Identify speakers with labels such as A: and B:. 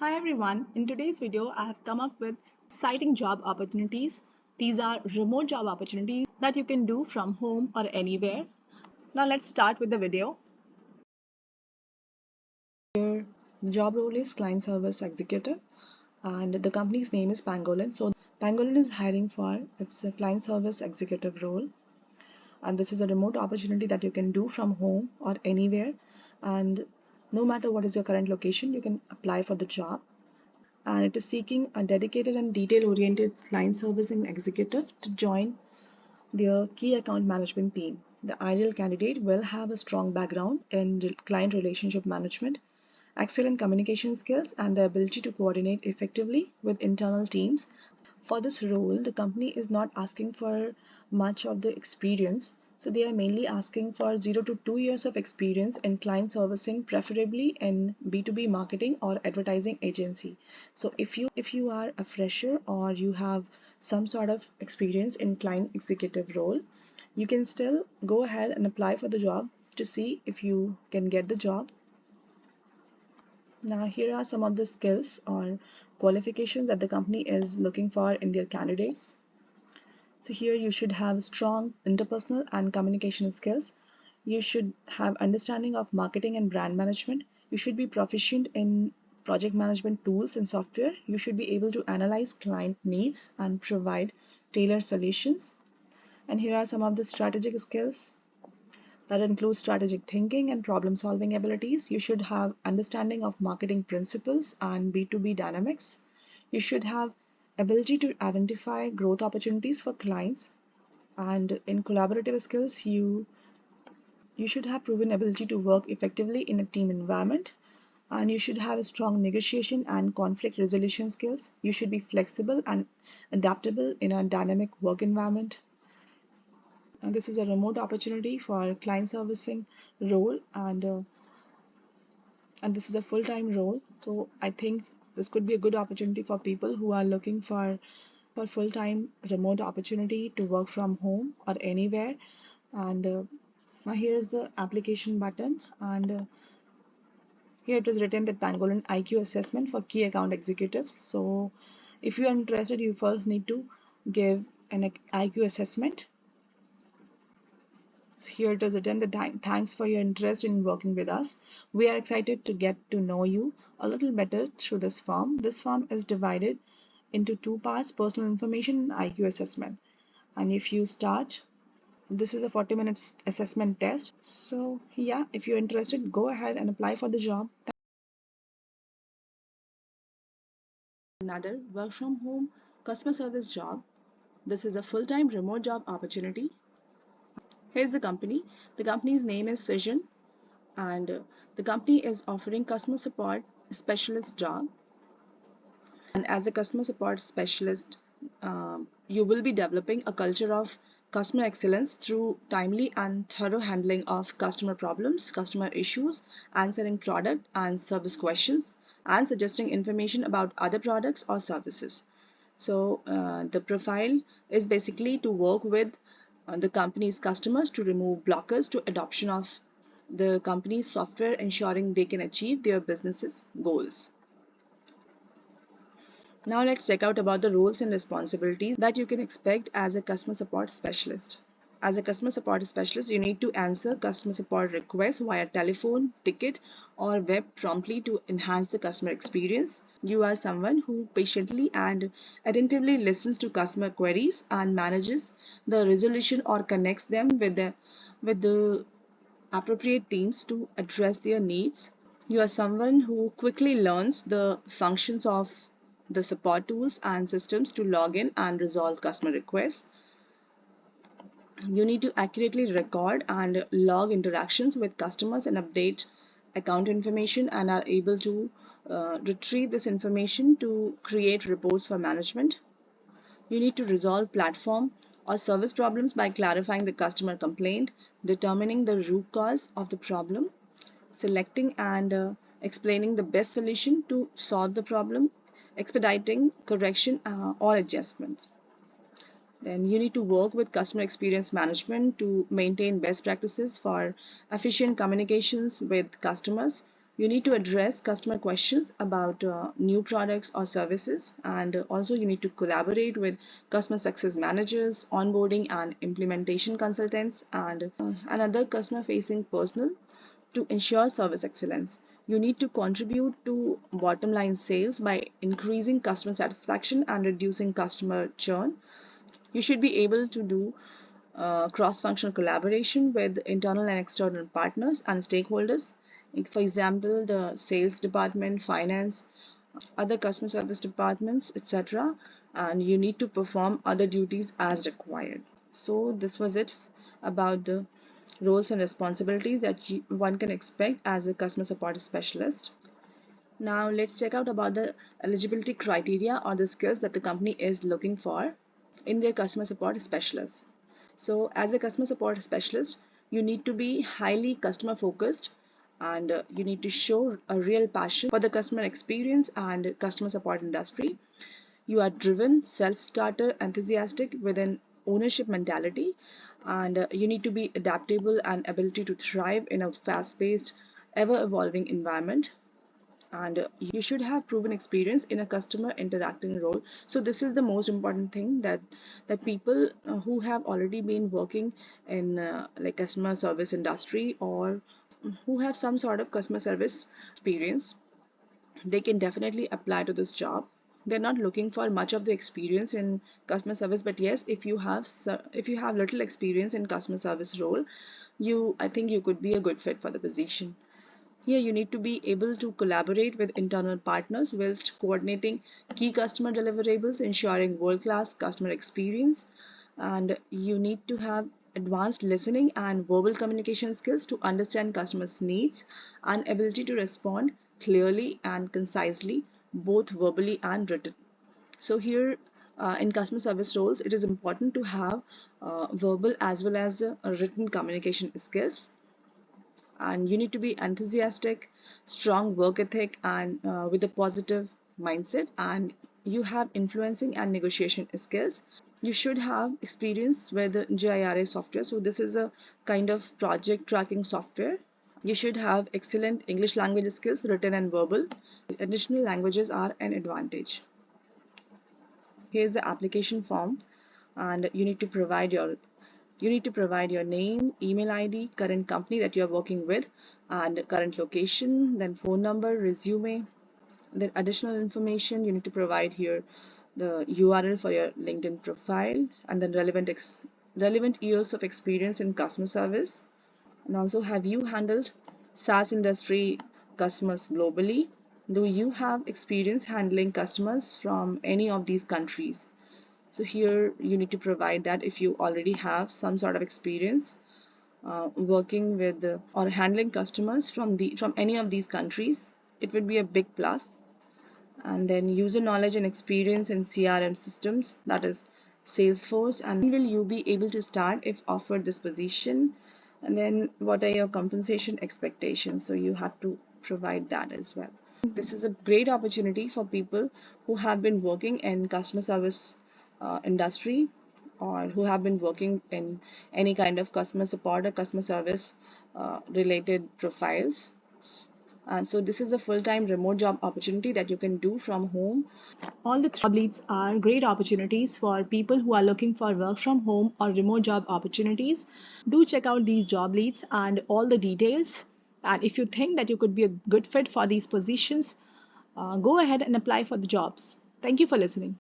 A: Hi everyone, in today's video I have come up with exciting job opportunities. These are remote job opportunities that you can do from home or anywhere. Now let's start with the video. Here the job role is client service executive and the company's name is Pangolin. So Pangolin is hiring for its a client service executive role, and this is a remote opportunity that you can do from home or anywhere, and no matter what is your current location you can apply for the job. And it is seeking a dedicated and detail-oriented client servicing executive to join their key account management team. The ideal candidate will have a strong background in client relationship management, excellent communication skills, and the ability to coordinate effectively with internal teams. For this role, the company is not asking for much of the experience, so they are mainly asking for 0 to 2 years of experience in client servicing, preferably in B2B marketing or advertising agency. So if you are a fresher or you have some sort of experience in client executive role, you can still go ahead and apply for the job to see if you can get the job. Now, here are some of the skills or qualifications that the company is looking for in their candidates. So here you should have strong interpersonal and communication skills. You should have understanding of marketing and brand management. You should be proficient in project management tools and software. You should be able to analyze client needs and provide tailored solutions. And here are some of the strategic skills that includes strategic thinking and problem solving abilities. You should have understanding of marketing principles and B2B dynamics. You should have ability to identify growth opportunities for clients, and in collaborative skills you should have proven ability to work effectively in a team environment, and you should have a strong negotiation and conflict resolution skills. You should be flexible and adaptable in a dynamic work environment. And this is a remote opportunity for client servicing role, and this is a full-time role. So I think this could be a good opportunity for people who are looking for full-time remote opportunity to work from home or anywhere. And now here's the application button, and here it is written that Pangolin IQ assessment for key account executives. So if you are interested, you first need to give an IQ assessment. Here it is written that thanks for your interest in working with us. We are excited to get to know you a little better through this form. This form is divided into two parts: personal information and IQ assessment. And if you start, this is a 40 minutes assessment test. So yeah, if you're interested, go ahead and apply for the job. Another work from home customer service job. This is a full-time remote job opportunity. Here's the company. The company's name is Cision, and the company is offering customer support specialist job. And as a customer support specialist, you will be developing a culture of customer excellence through timely and thorough handling of customer problems, customer issues, answering product and service questions, and suggesting information about other products or services. So the profile is basically to work with the company's customers to remove blockers to adoption of the company's software, ensuring they can achieve their business's goals. Now let's check out about the roles and responsibilities that you can expect as a customer support specialist. As a customer support specialist, you need to answer customer support requests via telephone, ticket, or web promptly to enhance the customer experience. You are someone who patiently and attentively listens to customer queries and manages the resolution or connects them with the appropriate teams to address their needs. You are someone who quickly learns the functions of the support tools and systems to log in and resolve customer requests. You need to accurately record and log interactions with customers and update account information, and are able to retrieve this information to create reports for management. You need to resolve platform or service problems by clarifying the customer complaint, determining the root cause of the problem, selecting and explaining the best solution to solve the problem, expediting correction or adjustment. Then you need to work with customer experience management to maintain best practices for efficient communications with customers. You need to address customer questions about new products or services, and also you need to collaborate with customer success managers, onboarding and implementation consultants, and another customer facing personnel to ensure service excellence. You need to contribute to bottom line sales by increasing customer satisfaction and reducing customer churn. You should be able to do cross-functional collaboration with internal and external partners and stakeholders. For example, the sales department, finance, other customer service departments, etc. And you need to perform other duties as required. So this was it about the roles and responsibilities that one can expect as a customer support specialist. Now let's check out about the eligibility criteria or the skills that the company is looking for in their customer support specialist. So as a customer support specialist, you need to be highly customer focused, and you need to show a real passion for the customer experience and customer support industry. You are driven, self-starter, enthusiastic with an ownership mentality, and you need to be adaptable and ability to thrive in a fast-paced, ever-evolving environment. And you should have proven experience in a customer interacting role. So this is the most important thing, that people who have already been working in like customer service industry, or who have some sort of customer service experience, they can definitely apply to this job. They're not looking for much of the experience in customer service, but yes, if you have little experience in customer service role, I think you could be a good fit for the position. Here you need to be able to collaborate with internal partners whilst coordinating key customer deliverables, ensuring world-class customer experience. And you need to have advanced listening and verbal communication skills to understand customers' needs and ability to respond clearly and concisely, both verbally and written. So here in customer service roles, it is important to have verbal as well as written communication skills, and you need to be enthusiastic, strong work ethic, and with a positive mindset, and you have influencing and negotiation skills. You should have experience with the GIRA software. So this is a kind of project tracking software. You should have excellent English language skills, written and verbal. Additional languages are an advantage. Here's the application form, and you need to provide your name, email ID, current company that you are working with, and current location, then phone number, resume. Then additional information, you need to provide here the URL for your LinkedIn profile, and then relevant years of experience in customer service. And also, have you handled SaaS industry customers globally? Do you have experience handling customers from any of these countries? So here you need to provide that if you already have some sort of experience working with or handling customers from any of these countries, it would be a big plus. And then user knowledge and experience in CRM systems, that is Salesforce, and when will you be able to start if offered this position? And then what are your compensation expectations? So you have to provide that as well. This is a great opportunity for people who have been working in customer service industry, or who have been working in any kind of customer support or customer service related profiles. And so this is a full-time remote job opportunity that you can do from home. All the job leads are great opportunities for people who are looking for work from home or remote job opportunities. Do check out these job leads and all the details. And if you think that you could be a good fit for these positions, go ahead and apply for the jobs. Thank you for listening.